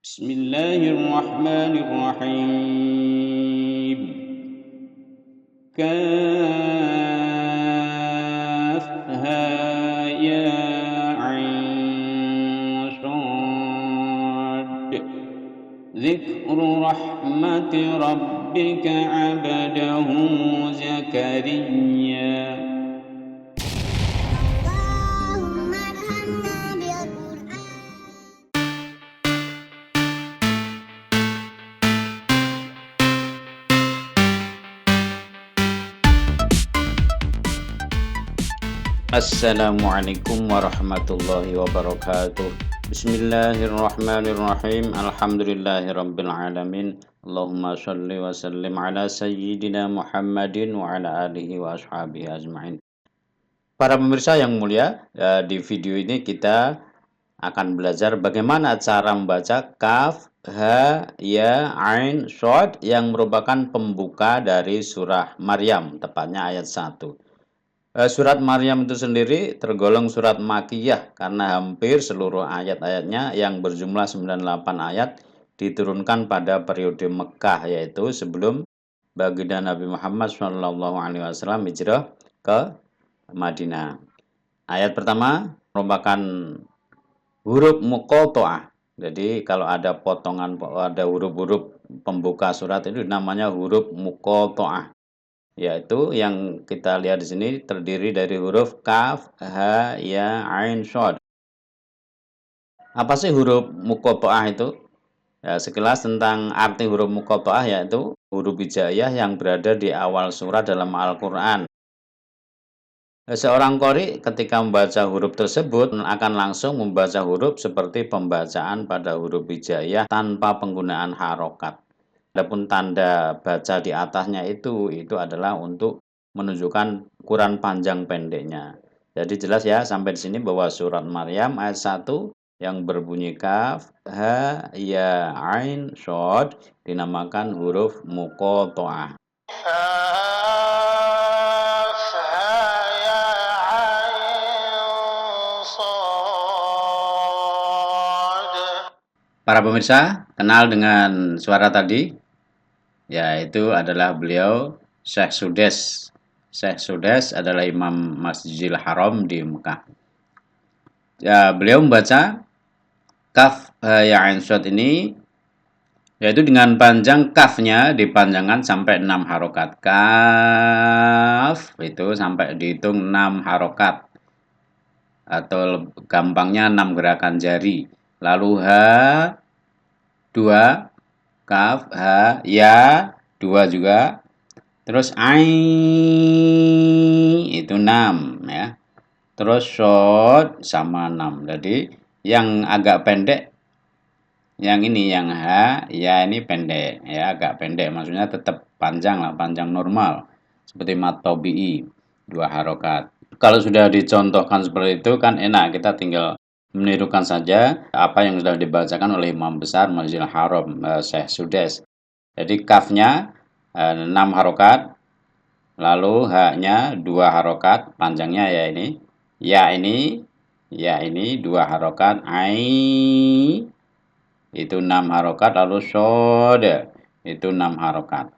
Bismillahirrahmanirrahim. Kaf ha ya ain shad. Dzikru rahmati rabbika 'abdahu Zakariya. Assalamualaikum warahmatullahi wabarakatuh. Bismillahirrahmanirrahim. Alhamdulillahirabbil alamin. Allahumma shalli wa sallim ala sayyidina Muhammadin wa ala alihi wa ashabihi ajmain. Para pemirsa yang mulia, di video ini kita akan belajar bagaimana cara membaca kaf, ha, ya, ain, shad yang merupakan pembuka dari surah Maryam, tepatnya ayat 1. Surat Maryam itu sendiri tergolong surat Makkiyah karena hampir seluruh ayat-ayatnya yang berjumlah 98 ayat diturunkan pada periode Mekah, yaitu sebelum baginda Nabi Muhammad SAW hijrah ke Madinah. Ayat pertama merupakan huruf muqatta'ah. Jadi kalau ada potongan, ada huruf-huruf pembuka surat itu namanya huruf muqatta'ah. Yaitu yang kita lihat di sini terdiri dari huruf kaf, ha, ya, ain, shad. Apa sih huruf muqatta'ah itu? Ya, sekilas tentang arti huruf muqatta'ah yaitu huruf hijaiyah yang berada di awal surat dalam Al-Quran. Seorang qori ketika membaca huruf tersebut akan langsung membaca huruf seperti pembacaan pada huruf hijaiyah tanpa penggunaan harokat. Adapun tanda baca di atasnya itu adalah untuk menunjukkan ukuran panjang pendeknya. Jadi jelas ya sampai di sini bahwa surat Maryam ayat 1 yang berbunyi kaf, ha, ya, ain, shad dinamakan huruf muqatta'ah. Para pemirsa, kenal dengan suara tadi? Yaitu adalah beliau Syekh Sudes. Syekh Sudes adalah imam Masjidil Haram di Mekah. Ya, beliau membaca kaf ya ain shad ini yaitu dengan panjang kafnya dipanjangkan sampai 6 harokat. Kaf itu sampai dihitung 6 harokat. Atau gampangnya 6 gerakan jari. Lalu ha 2, kaf, ha, ya 2 juga. Terus ain itu 6 ya. Terus shad sama 6. Jadi yang agak pendek yang ini yang ha, ya ini pendek ya, agak pendek maksudnya tetap panjang lah, panjang normal. Seperti mat tabi'i 2 harokat. Kalau sudah dicontohkan seperti itu kan enak, kita tinggal menirukan saja apa yang sudah dibacakan oleh Imam Besar Masjidil Haram Syekh Sudes. Jadi kafnya 6 harokat, lalu ha-nya 2 harokat, panjangnya ya ini, ya ini 2 harokat, ai itu 6 harokat, lalu shad itu 6 harokat.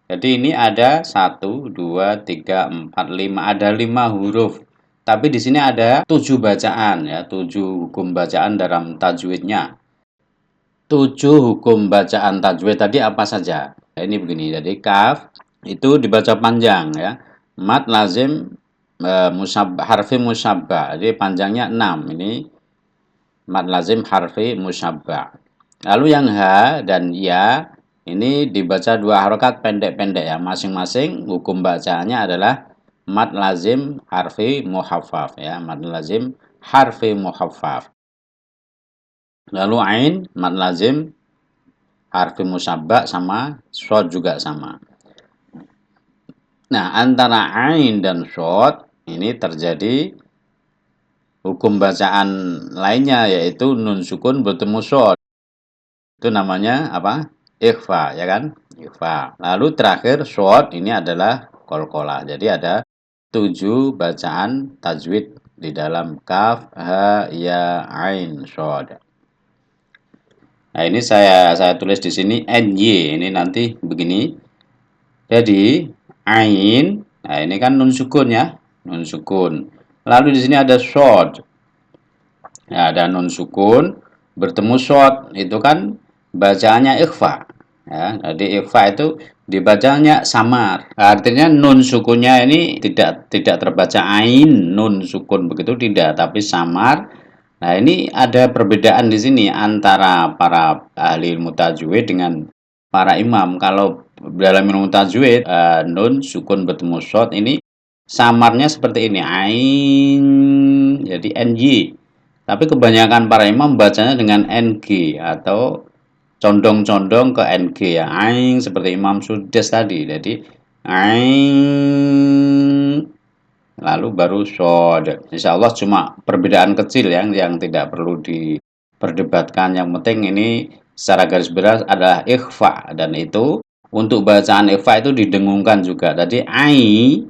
Jadi ini ada 1, 2, 3, 4, 5, ada 5 huruf. Tapi di sini ada 7 bacaan ya, 7 hukum bacaan dalam tajwidnya. 7 hukum bacaan tajwid tadi apa saja? Nah, ini begini, jadi kaf itu dibaca panjang ya. Mad lazim harfi musyabba. Jadi panjangnya 6. Ini mad lazim harfi musyabba. Lalu yang ha dan ya ini dibaca 2 harokat pendek-pendek ya. Masing-masing hukum bacaannya adalah mad lazim harfi muhaffaf ya. Mad lazim harfi muhaffaf. Lalu ain mad lazim harfi musyabba sama shad juga sama. Nah, antara ain dan shad ini terjadi hukum bacaan lainnya yaitu nun sukun bertemu shad. Itu namanya apa? Ikhfa, ya kan? Ikhfa. Lalu terakhir shad ini adalah qalqalah. Jadi ada 7 bacaan tajwid di dalam kaf, ha, ya, ain, shad. Nah, ini saya tulis di sini NY. Ini nanti begini. Jadi ain, nah ini kan nun sukun ya, nun sukun. Lalu di sini ada shod. Ya, ada nun sukun bertemu shod, itu kan bacaannya ikhfa. Ya, jadi ikhfa itu dibacanya samar. Artinya nun sukunnya ini tidak terbaca ain nun sukun begitu tidak, tapi samar. Nah, ini ada perbedaan di sini antara para ahli ilmu tajwid dengan para imam. Kalau dalam ilmu tajwid, nun sukun bertemu shod ini samarnya seperti ini, ain, jadi NY. Tapi kebanyakan para imam bacanya dengan NG atau condong-condong ke NG ya, ain seperti Imam Sudes tadi. Jadi ain lalu baru shod. Insya Allah cuma perbedaan kecil yang tidak perlu diperdebatkan. Yang penting ini secara garis besar adalah ikhfa, dan itu untuk bacaan ikhfa itu didengungkan juga. Tadi ai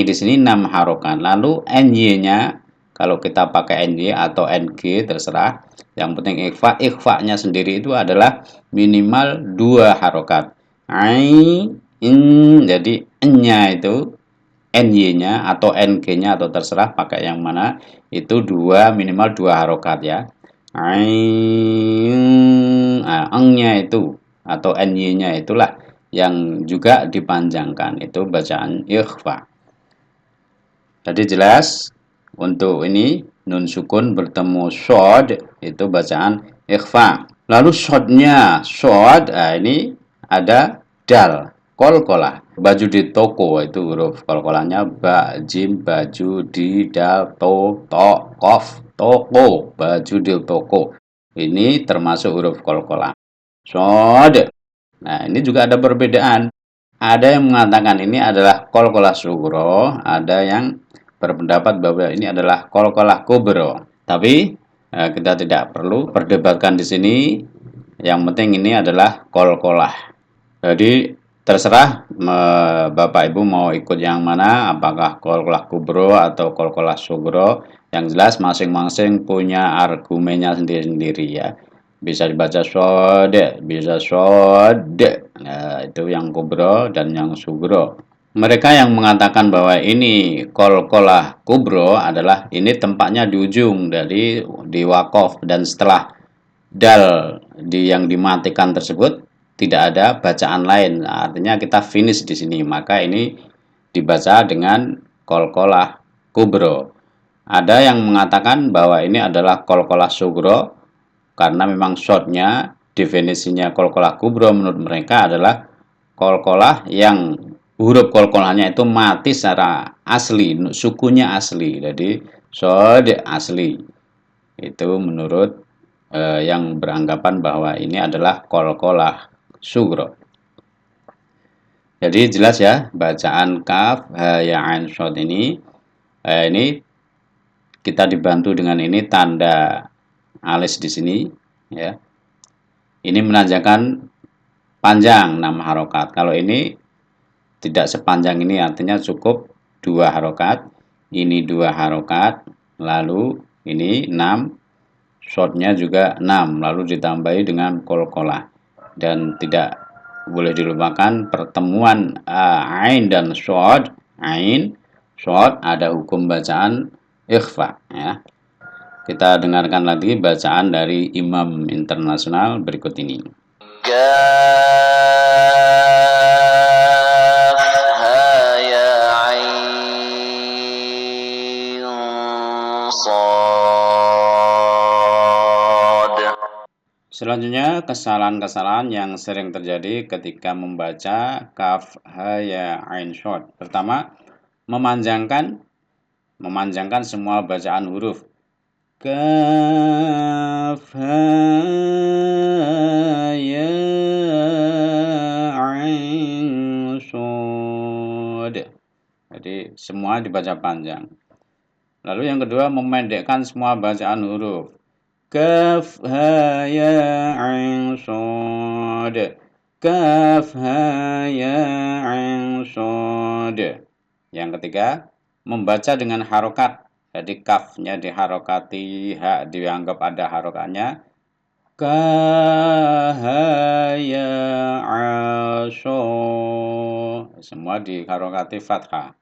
di sini 6 harokat. Lalu ny-nya kalau kita pakai ny atau ng terserah. Yang penting ikhfa-nya sendiri itu adalah minimal 2 harokat. Jadi nya itu ny-nya atau ng-nya atau terserah pakai yang mana, itu minimal 2 harokat ya. Eng-nya itu atau ny-nya itulah yang juga dipanjangkan, itu bacaan ikhfa. Jadi jelas untuk ini nun sukun bertemu shod itu bacaan ikhfa. Lalu shod-nya, ini ada dal, kolkolah. Baju di toko itu huruf kolkolahnya ba, jim, baju, di, dal, to, kof, toko, baju di toko. Ini termasuk huruf kolkolah. Shod. Nah, ini juga ada perbedaan. Ada yang mengatakan ini adalah kolkolah sugro, ada yang berpendapat bahwa ini adalah kolkolah kubro. Tapi kita tidak perlu perdebatkan di sini. Yang penting ini adalah kolkolah. Jadi terserah Bapak Ibu mau ikut yang mana, apakah kolkolah kubro atau kolkolah sugro. Yang jelas masing-masing punya argumennya sendiri-sendiri ya. Bisa dibaca sode, bisa sode. Nah, itu yang kubro dan yang sugro. Mereka yang mengatakan bahwa ini kolkolah kubro adalah ini tempatnya di ujung dari di wakof, dan setelah dal yang dimatikan tersebut tidak ada bacaan lain. Artinya kita finish di sini, maka ini dibaca dengan kolkolah kubro. Ada yang mengatakan bahwa ini adalah kolkolah sugro karena memang shortnya definisinya kolkolah kubro menurut mereka adalah kolkolah yang huruf kolkolahnya itu mati secara asli, sukunya asli. Jadi shod asli. Itu menurut yang beranggapan bahwa ini adalah kolkolah sugro. Jadi jelas ya, bacaan kaf, ha, ya, ain, shod ini kita dibantu dengan ini tanda alis di sini ya. Ini menandakan panjang 6 harokat. Kalau ini tidak sepanjang ini, artinya cukup 2 harokat. Ini 2 harokat. Lalu ini 6. Shortnya juga 6. Lalu ditambahi dengan kolkolah. Dan tidak boleh dilupakan pertemuan ain dan short. Ain, short ada hukum bacaan ikhfa ya. Kita dengarkan lagi bacaan dari imam internasional berikut ini. Selanjutnya, kesalahan-kesalahan yang sering terjadi ketika membaca kaf, ha, ya, ain, short. Pertama, memanjangkan semua bacaan huruf. Kaf, ha, ya, ain, short. Jadi, semua dibaca panjang. Lalu yang kedua, memendekkan semua bacaan huruf. Kaf, ha, ya, ain, shod. Kaf, ha, ya, ain, shod. Yang ketiga, membaca dengan harokat. Jadi kafnya diharokati, ha dianggap ada harokatnya. Kahaya asho. Semua di harokati fathah.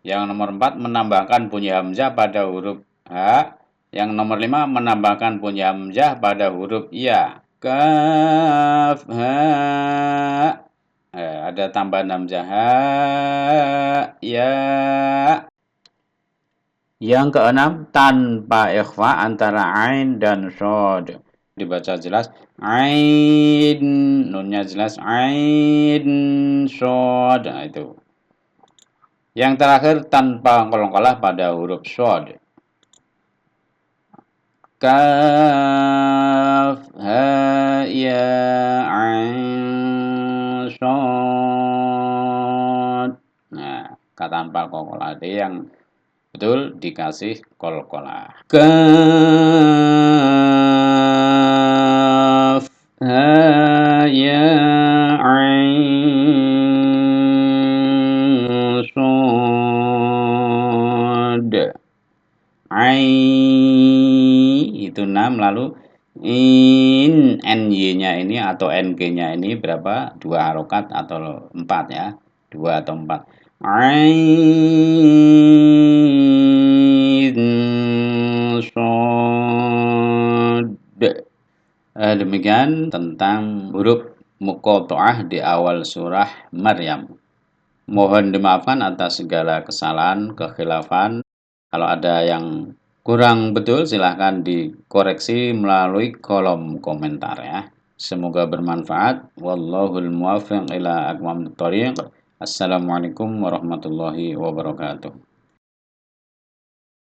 Yang nomor 4 menambahkan bunyi hamzah pada huruf H. Yang nomor 5 menambahkan bunyi hamzah pada huruf Ya. Kaf ha. Ada tambahan hamzah ha. Ya. Yang keenam, tanpa ikhfa antara ain dan shod. Dibaca jelas ain, nunnya jelas ain shod. Nah, itu. Yang terakhir tanpa qalqalah pada huruf shod. Kaf ha ya ain shod. Nah, kata tanpa qalqalah itu yang betul dikasih qalqalah. Kaf ha ya ain shod. Itu 6, lalu ny-nya ini atau ng-nya ini berapa? 2 harokat atau 4 ya. 2 atau 4. Ain shod. Demikian tentang huruf muqatta'ah di awal surah Maryam. Mohon dimaafkan atas segala kesalahan, kekhilafan. Kalau ada yang kurang betul silahkan dikoreksi melalui kolom komentar ya. Semoga bermanfaat. Wallahul muwaffiq ila aqwamit thoriq. Assalamualaikum warahmatullahi wabarakatuh.